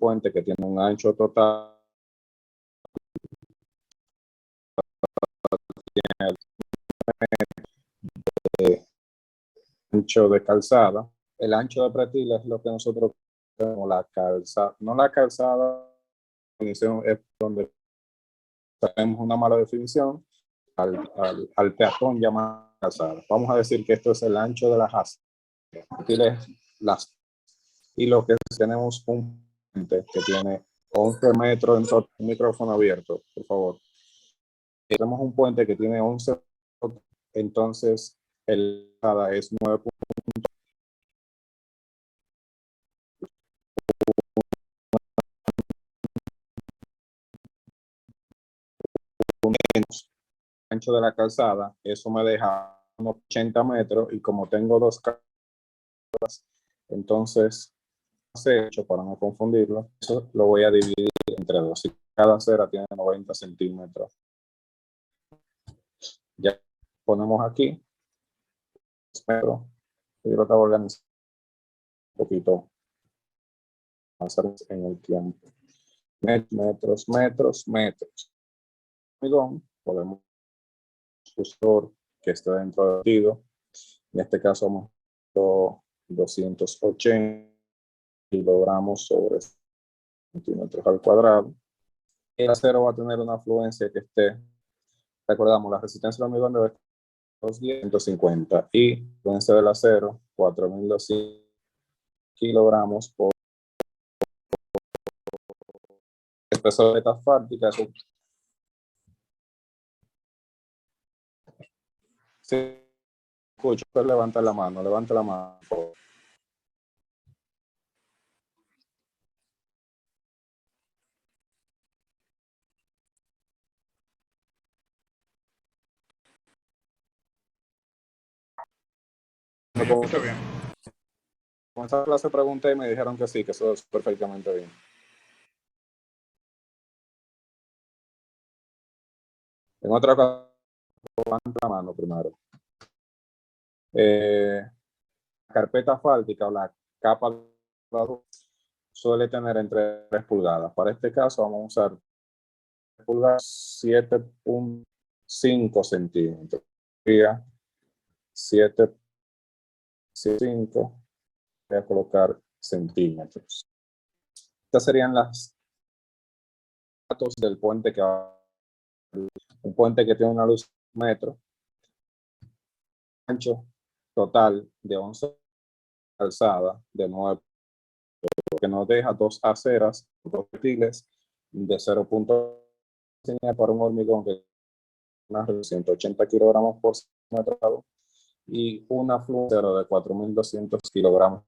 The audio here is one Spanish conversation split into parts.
puente que tiene un ancho total de ancho de calzada. El ancho de pretil es lo que nosotros tenemos la calzada, no la calzada, es donde tenemos una mala definición al peatón llamado calzada. Vamos a decir que esto es el ancho de la asa. Y lo que tenemos un puente que tiene 11 metros en todo el micrófono abierto, por favor. Tenemos un puente que tiene 11, entonces el alzada es 9. Menos ancho de la calzada, eso me deja unos 80 metros y como tengo dos calzadas, entonces hecho para no confundirlo, eso lo voy a dividir entre dos y cada acera tiene 90 centímetros. Ya ponemos aquí, pero yo lo que voy a organizar un poquito más en el tiempo. Metros. Podemos usar que esté dentro del sentido. En este caso vamos a 280 kilogramos sobre centímetros al cuadrado. El acero va a tener una afluencia que esté, recordamos, la resistencia del hormigón debe estar 250 y la afluencia del acero 4200 kilogramos por espesor de asfáltica. Si escucho, pues levanta la mano. Sí, escucho bien. Con esta clase pregunté y me dijeron que sí, que eso es perfectamente bien. En otra ocasión, levanta la mano primero. La carpeta asfáltica o la capa suele tener entre 3 pulgadas. Para este caso vamos a usar 3 pulgadas, 7.5 centímetros. 7.5, voy a colocar centímetros. Estas serían las datos del puente que va, un puente que tiene una luz de metro, ancho total de 11, alzada de 9, que nos deja dos aceras, dos perfiles de 0.5 para un hormigón que una 180 kilogramos por metro y una fluencia de 4.200 kilogramos.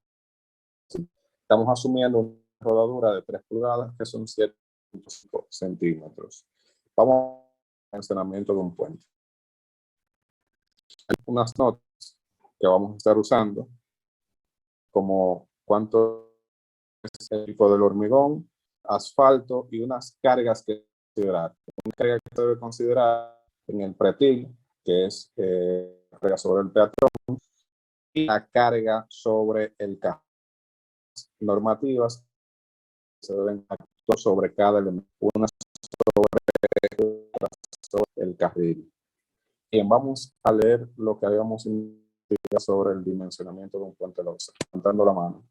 Estamos asumiendo una rodadura de 3 pulgadas que son 7.5 centímetros. Vamos al funcionamiento de un puente. Hay unas notas que vamos a estar usando, como cuánto es el tipo del hormigón, asfalto y unas cargas que considerar. Una carga que se debe considerar en el pretil, que es la carga sobre el peatón, y la carga sobre el carro. Normativas se deben actuar sobre cada elemento, una sobre el carril. Bien, vamos a leer lo que habíamos indicado sobre el dimensionamiento de un puente losa. Levantando la mano.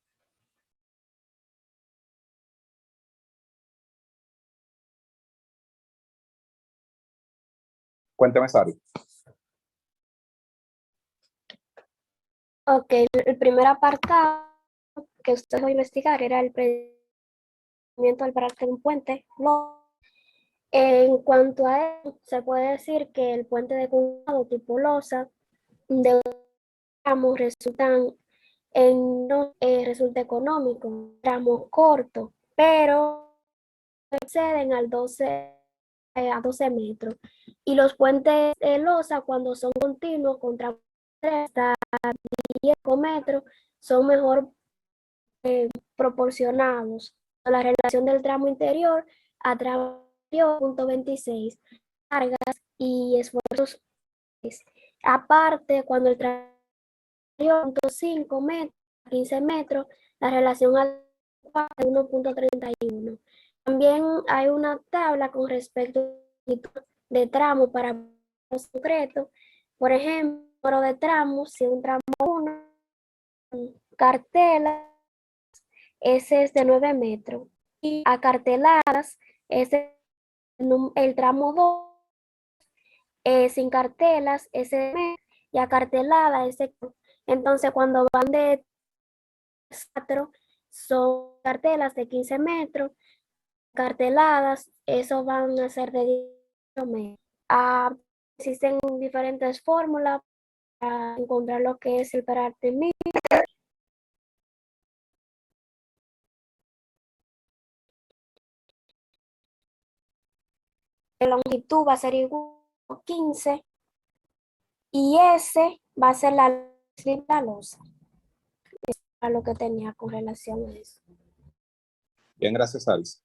Cuénteme, Sari. Ok, el primer apartado que usted va a investigar era el procedimiento al pararte de un puente. En cuanto a él, se puede decir que el puente de condado tipo losa de tramos resulta económico, tramos cortos, pero exceden a 12 metros. Y los puentes de losa, cuando son continuos, con tramos hasta 10 metros, son mejor proporcionados a la relación del tramo interior a tramo punto 26, cargas y esfuerzos. Aparte, cuando el tramo punto 5 metros, 15 metros, la relación al de 1.31. También hay una tabla con respecto de tramo para los concretos. Por ejemplo, número de tramos, si un tramo 1, cartela, ese es de 9 metros. Y acarteladas, ese es el tramo 2, sin cartelas, ese y acartelada, ese. Entonces, cuando van de 4, son cartelas de 15 metros, carteladas, eso van a ser de 18 metros. Existen diferentes fórmulas para encontrar lo que es el pararte mínimo. La longitud va a ser igual a 15 y ese va a ser la losa. Eso es lo que tenía con relación a eso. Bien, gracias, Alice.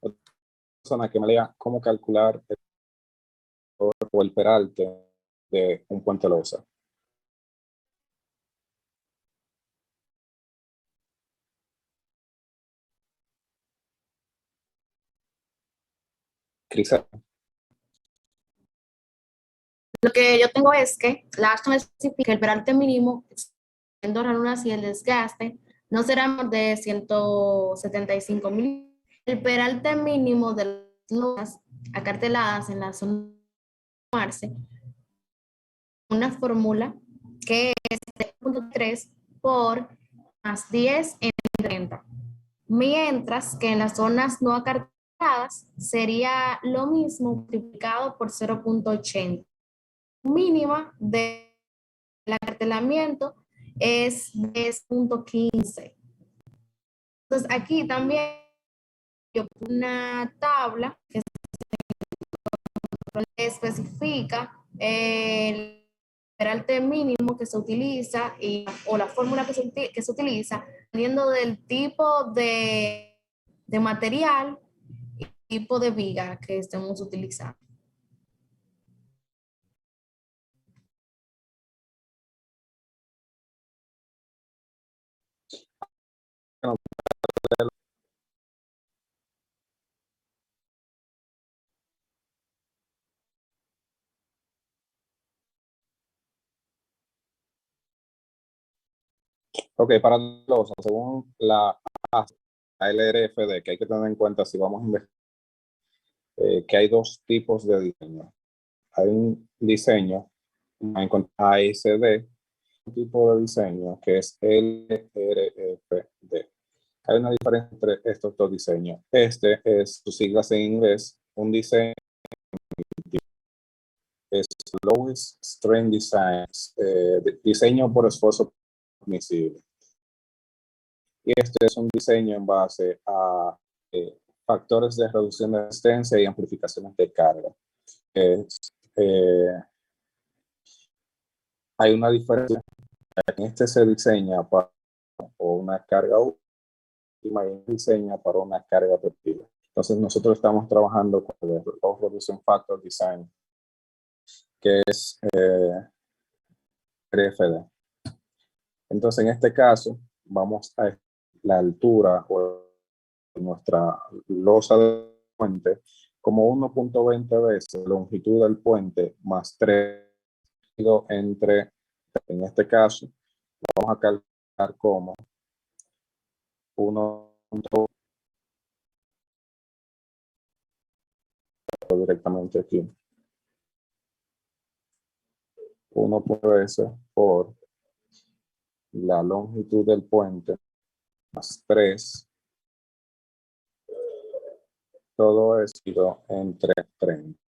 Otra persona que me diga cómo calcular el peralte de un puente losa. Crisa. Lo que yo tengo es que la Ashton especifica que el peralte mínimo, siendo ranuras y el desgaste, no será más de 175 milímetros. El peralte mínimo de las lonas acarteladas en la zona de Marce, una fórmula que es 3.3 por más 10 en 30. Mientras que en las zonas no acarteladas sería lo mismo multiplicado por 0.80. Mínima del acartelamiento es 10.15. Entonces aquí también yo pongo una tabla que especifica el peralte mínimo que se utiliza o la fórmula que se utiliza dependiendo del tipo de material y tipo de viga que estemos utilizando. Ok, para losa, según la LRFD, que hay que tener en cuenta si vamos a investigar, que hay dos tipos de diseño. Hay un diseño, ASD, un tipo de diseño que es LRFD. Hay una diferencia entre estos dos diseños. Este es, sus siglas en inglés, un diseño es Lowest Strain Design, diseño por esfuerzo permisible. Y este es un diseño en base a factores de reducción de resistencia y amplificaciones de carga. Hay una diferencia. En este se diseña para una carga última y diseña para una carga efectiva. Entonces nosotros estamos trabajando con el Low Reduction Factor Design, que es RFD. Entonces en este caso vamos a la altura o nuestra losa del puente como 1.20 veces la longitud del puente más 3 entre, en este caso, vamos a calcular como 1.20 directamente aquí. 1.20 por la longitud del puente más 3. Todo esto entre 30.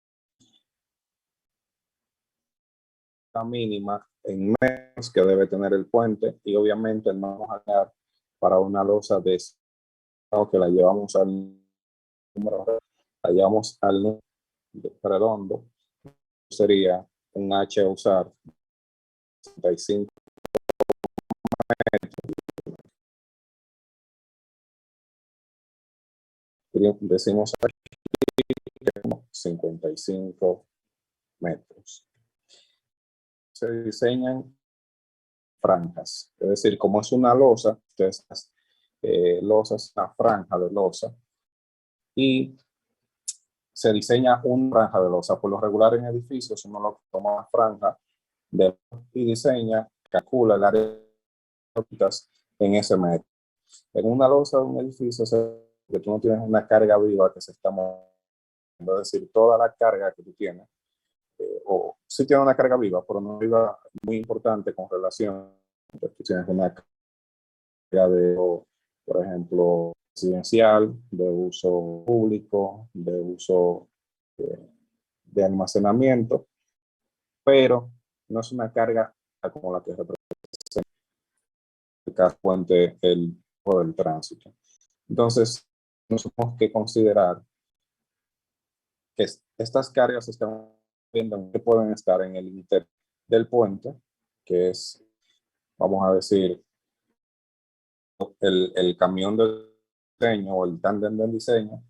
La mínima en menos que debe tener el puente y obviamente no vamos a dar para una losa de que la llevamos al número, la llevamos al número redondo, sería un H a usar 65 metros. Decimos aquí 55 metros. Se diseñan franjas, es decir, como es una losa, ustedes losas, una franja de losa, y se diseña una franja de losa. Por lo regular en edificios uno lo toma una franja y diseña, calcula el área de en ese metro. En una losa de un edificio, que tú no tienes una carga viva que se está moviendo, es decir, toda la carga que tú tienes, o sí tiene una carga viva, pero no viva muy importante con relación, tú tienes una carga de, por ejemplo, residencial, de uso público, de uso de almacenamiento, pero no es una carga como la que representa el puente del tránsito. Entonces, nos tenemos que considerar que estas cargas están viendo que pueden estar en el interior del puente, que es, vamos a decir, el camión de diseño o el tándem del diseño,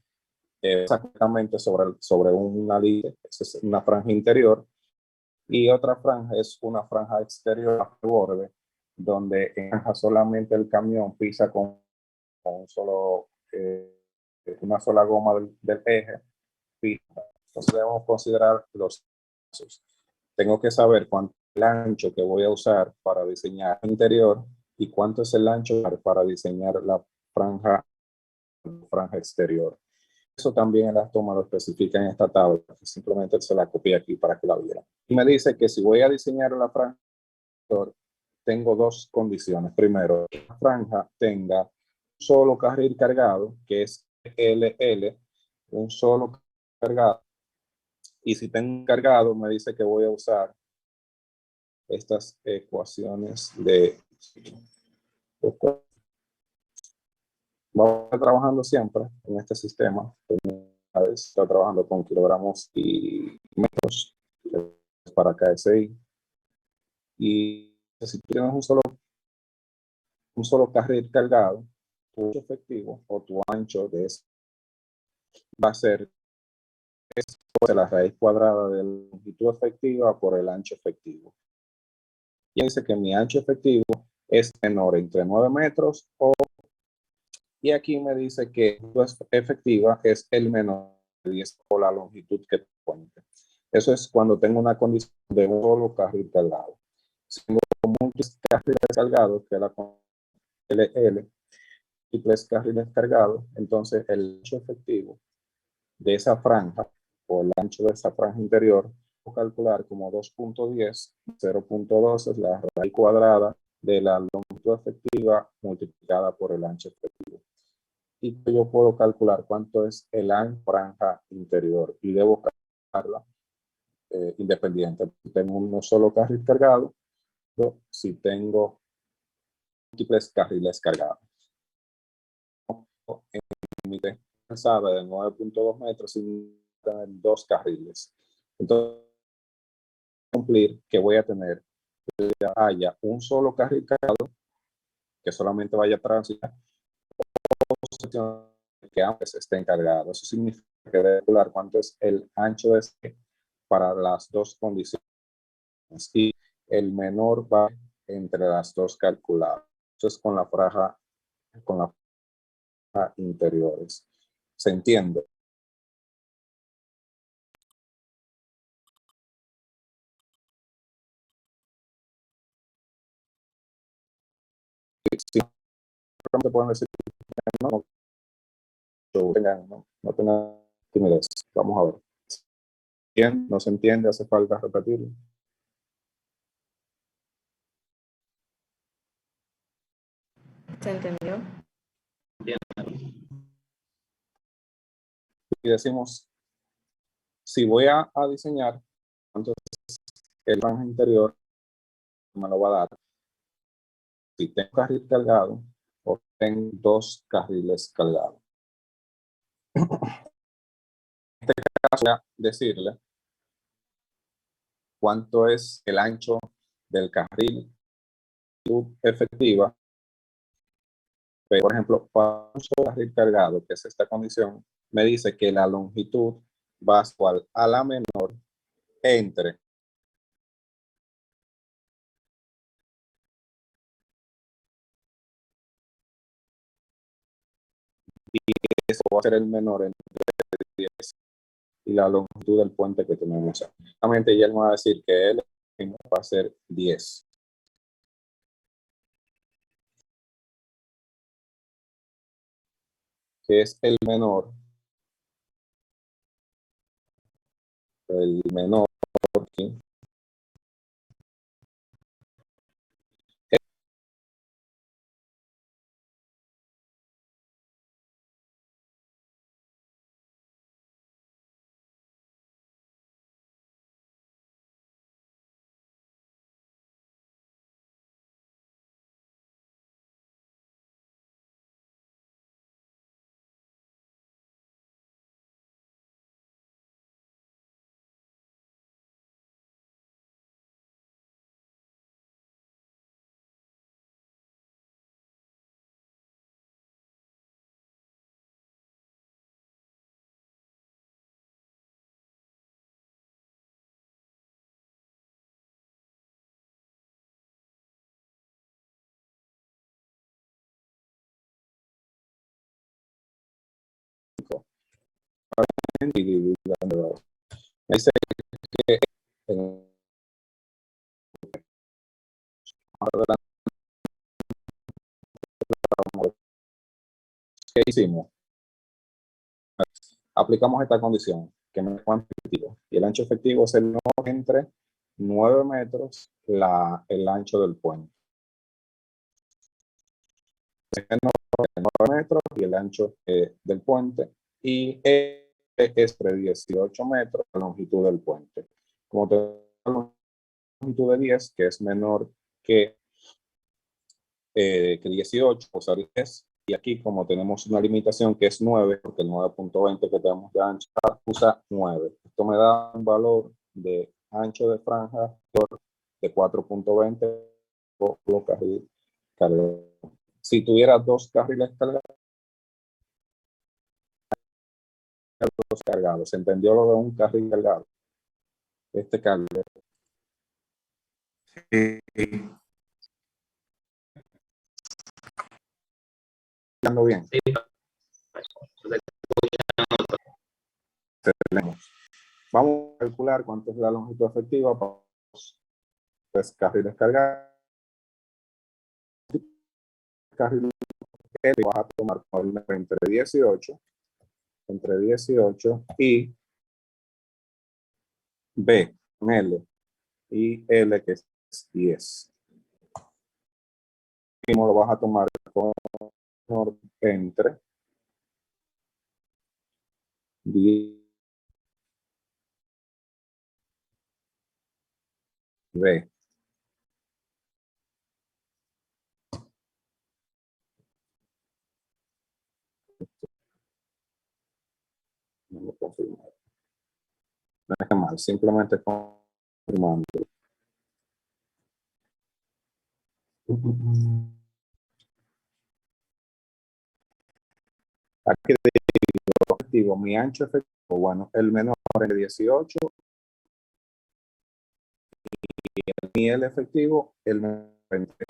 exactamente sobre una línea, esa es una franja interior, y otra franja es una franja exterior a borde, donde encaja solamente el camión, pisa con un solo, una sola goma del eje, pisa. Entonces debemos considerar los pasos. Tengo que saber cuánto es el ancho que voy a usar para diseñar el interior y cuánto es el ancho para diseñar la franja exterior. Eso también en la toma lo especifica en esta tabla, simplemente se la copié aquí para que la vieran. Y me dice que si voy a diseñar la franja exterior, tengo dos condiciones. Primero, que la franja tenga un solo carril cargado, que es LL, un solo cargado. Y si tengo cargado, me dice que voy a usar estas ecuaciones de... Vamos a estar trabajando siempre en este sistema. Está trabajando con kilogramos y metros para KSI. Y si tienes un solo carril cargado, tu ancho efectivo o tu ancho de ese va a ser la raíz cuadrada de la longitud efectiva por el ancho efectivo. Y dice que mi ancho efectivo es menor entre 9 metros y aquí me dice que la efectiva es el menor de 10 o la longitud que puente. Eso es cuando tengo una condición de un solo carril cargado. Si tengo múltiples carriles cargados, que es la LL, múltiples carriles cargados, entonces el ancho efectivo de esa franja o el ancho de esa franja interior, puedo calcular como 2.10, 0.2 es la raíz cuadrada de la longitud efectiva multiplicada por el ancho efectivo. Y yo puedo calcular cuánto es el ancho franja interior y debo calcularla independiente. Si tengo un solo carril cargado, si tengo múltiples carriles cargados. En mi alzada de 9.2 metros sin tener dos carriles. Entonces, cumplir que voy a tener que haya un solo carril cargado que solamente vaya a transitar que ambos estén cargados. Eso significa que debe calcular cuánto es el ancho de este para las dos condiciones y el menor va entre las dos calculadas. Eso es con la franja interiores. ¿Se entiende? Sí, te pueden decir no, no tengan timidez. Vamos a ver. ¿Bien? ¿No se entiende? ¿Hace falta repetirlo? ¿Se entendió? Y decimos, si voy a diseñar, entonces el rango interior me lo va a dar si tengo carril cargado o tengo dos carriles cargados. En este caso voy a decirle cuánto es el ancho del carril efectiva. Pero, por ejemplo, para un solo carril cargado, que es esta condición, me dice que la longitud va igual a la menor entre eso va a ser el menor entre 10 y la longitud del puente que tenemos. Exactamente, ya él me va a decir que él va a ser 10. Que es el menor aquí, y dividido en 2. Me dice que ¿qué hicimos? Aplicamos esta condición, que me cuánto efectivo. Y el ancho efectivo es el menor entre 9 metros el ancho del puente. Es el 9 metros y el ancho del puente. Y es de 18 metros la longitud del puente. Como tenemos la longitud de 10, que es menor que 18, pues ahora 10. Y aquí, como tenemos una limitación que es 9, porque el 9.20 que tenemos de ancho usa 9. Esto me da un valor de ancho de franja de 4.20 por carril cargado. Si tuviera dos carriles cargados, ¿se entendió lo de un carril cargado? Este carril. Sí. ¿Ando bien? Sí. Tenemos. Vamos a calcular cuánto es la longitud efectiva para los tres carriles cargados. Carril L vas a tomar entre 18 y B con L y L que es 10. Y lo vas a tomar con entre 10 y B. No lo confirmo. No es mal, simplemente confirmando. Aquí digo, mi ancho efectivo, bueno, el menor es 18 y el efectivo, el menor entre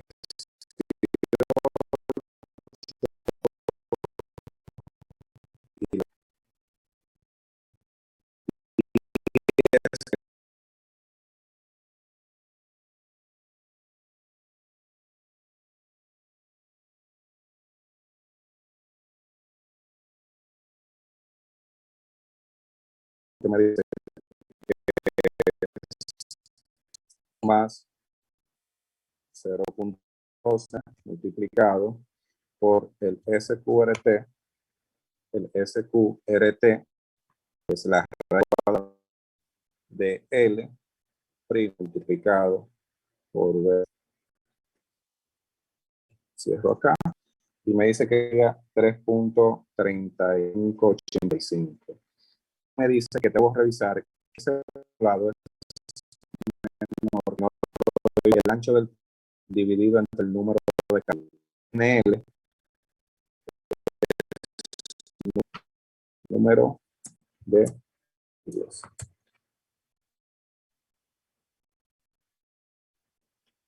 que me dice más 0.12 multiplicado por el SQRT. El SQRT es la raíz de L multiplicado por B. Cierro acá y me dice que llega 3.3585. Me dice que debo revisar ese lado es menor, y el ancho del dividido entre el número de carriles. L número de 10.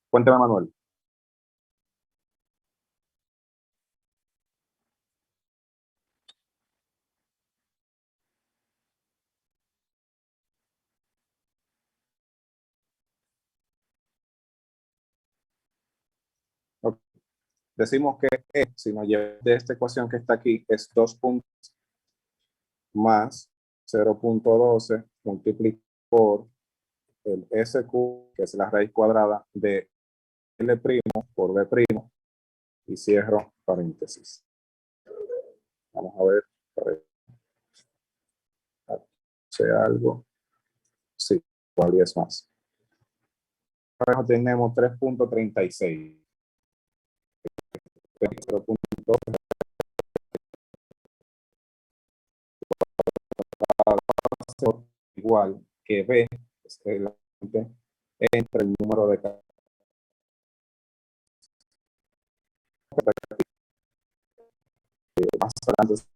Cuéntame, Manuel. decimos que E, si nos lleva de esta ecuación que está aquí, es 2 puntos más 0.12 multiplicado por el SQ, que es la raíz cuadrada de L' por B', y cierro paréntesis. Vamos a ver, sea algo. Sí, igual es más. Ahora tenemos 3.36. 0.2 igual que B, es entre el número de más adelante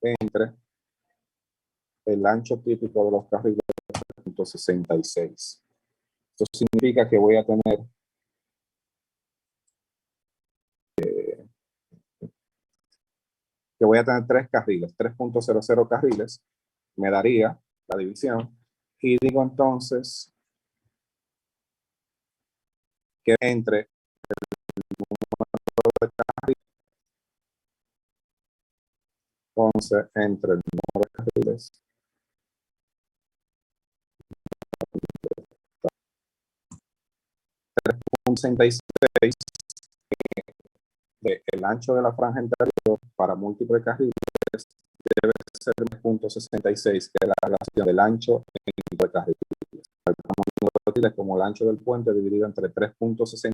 entre el ancho típico de los carriles de 3.66. Esto significa que voy a tener tres carriles, 3.00 carriles, me daría la división, y digo entonces que entre entre el número de carriles 3.66 del ancho de la franja interior para múltiples carriles debe ser 3.66, que es la relación del ancho entre carriles. Como el ancho del puente dividido entre 3.66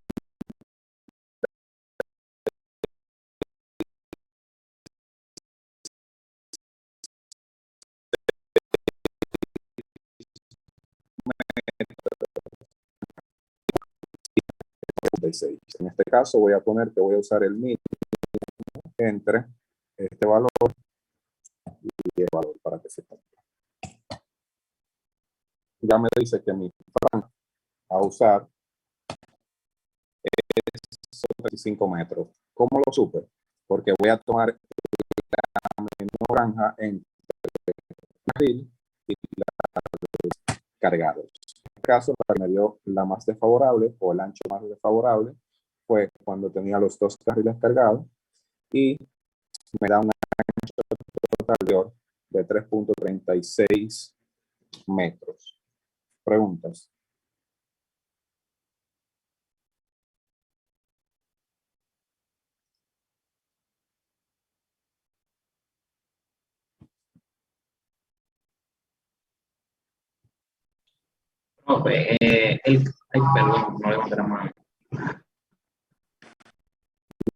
En este caso voy a poner que voy a usar el mínimo entre este valor y el valor para que se cumpla. Ya me dice que mi franja a usar es 35 metros. ¿Cómo lo supe? Porque voy a tomar la menor franja entre el carril y la cargado. En este caso, la que me dio la más desfavorable o el ancho más desfavorable fue cuando tenía los dos carriles cargados y me da un ancho total de 3.36 metros. Preguntas. Profe, ay, perdón, no levanté la mano.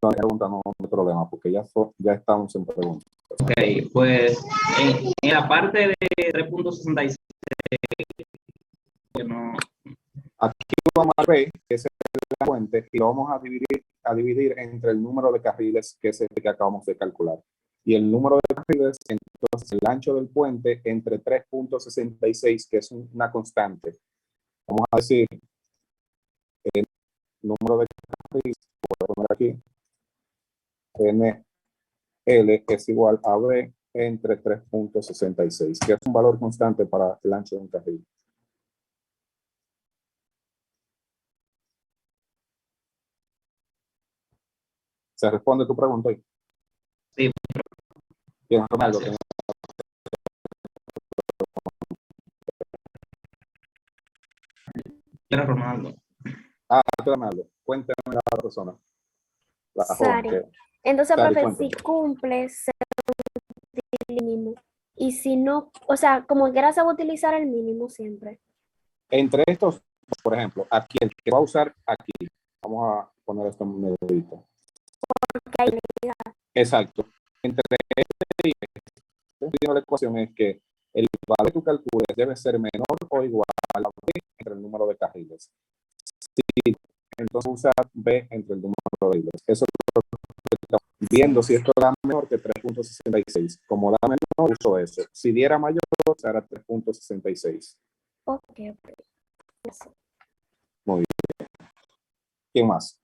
No, pregunta no hay problema porque ya estamos en preguntas. Ok, pues en la parte de 3.66, no. Aquí vamos a ver que es la fuente y lo vamos a dividir entre el número de carriles que es el que acabamos de calcular. Y el número de carriles, entonces el ancho del puente entre 3.66, que es una constante. Vamos a decir el número de carriles, voy a poner aquí, NL es igual a B entre 3.66, que es un valor constante para el ancho de un carril. ¿Se responde tu pregunta ahí? Sí. Bien, Ronaldo. Era Ronaldo. Ronaldo, cuéntame la persona. La joven Sari. que... Entonces, Sari, profe, cuéntame. si cumple el mínimo y si no, o sea, como quiera se va a utilizar el mínimo siempre. Entre estos, por ejemplo, aquí el que va a usar aquí, vamos a poner esto en medidito. Porque hay Exacto. Entre este y este, la ecuación es que el valor que tú calcules debe ser menor o igual a B entre el número de carriles. Si entonces usa B entre el número de hilos. Eso es lo que estamos viendo si esto da menor que 3.66. Como da menor, uso eso. Si diera mayor, será 3.66. Ok, ok. Eso. Muy bien. ¿Quién más?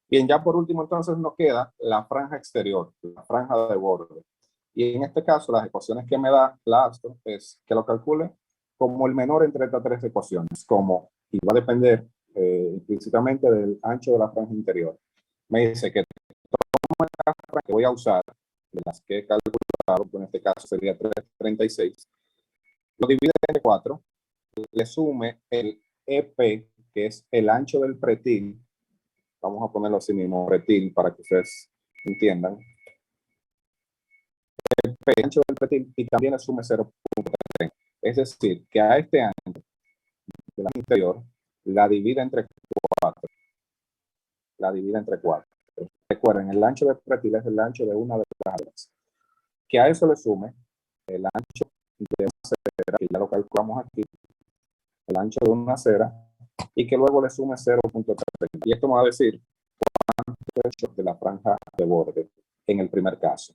Bien, ya por último entonces nos queda la franja exterior, la franja de borde. Y en este caso las ecuaciones que me da la Astro es que lo calcule como el menor entre estas tres ecuaciones, como, y va a depender implícitamente del ancho de la franja interior. Me dice que la franja que voy a usar, de las que he calculado, que en este caso sería 336, lo divide entre 4, le sume el EP, que es el ancho del pretil. Vamos a ponerlo así mismo, pretil, para que ustedes entiendan. El ancho del pretil y también le sume 0.3. Es decir, que a este ancho de la interior la divide entre 4. La divide entre 4. Recuerden, el ancho del pretil es el ancho de una de las alas. Que a eso le sume el ancho de una acera, que ya lo calculamos aquí, el ancho de una acera, y que luego le sume 0.3. Y esto me va a decir de la franja de borde en el primer caso.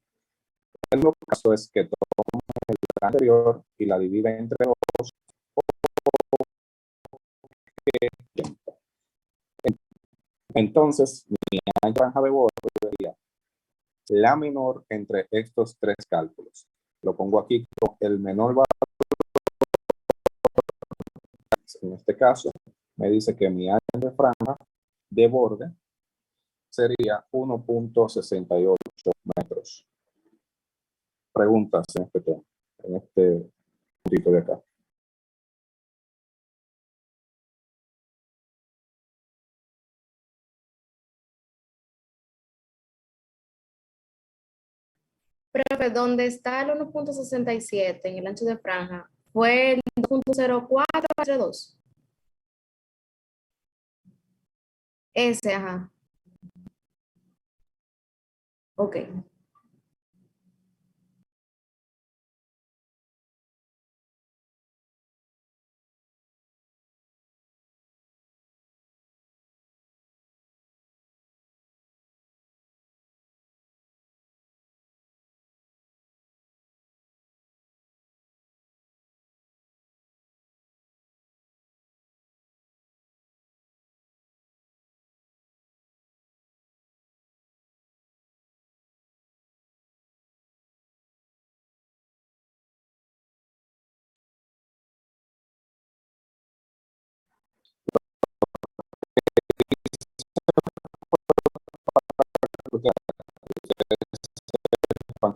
El segundo caso es que tome el anterior y la divide entre 2. Entonces, mi franja de borde sería la menor entre estos tres cálculos. Lo pongo aquí con el menor valor. En este caso, me dice que mi ancho de franja de borde sería 1.68 metros. Preguntas en este tema, en este puntito de acá. Profe, ¿dónde está el 1.67 en el ancho de franja? ¿Fue el 2.04 entre 2? Ese, ajá. Ok.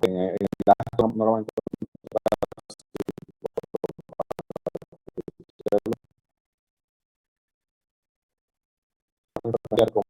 En el gasto no lo van a encontrar como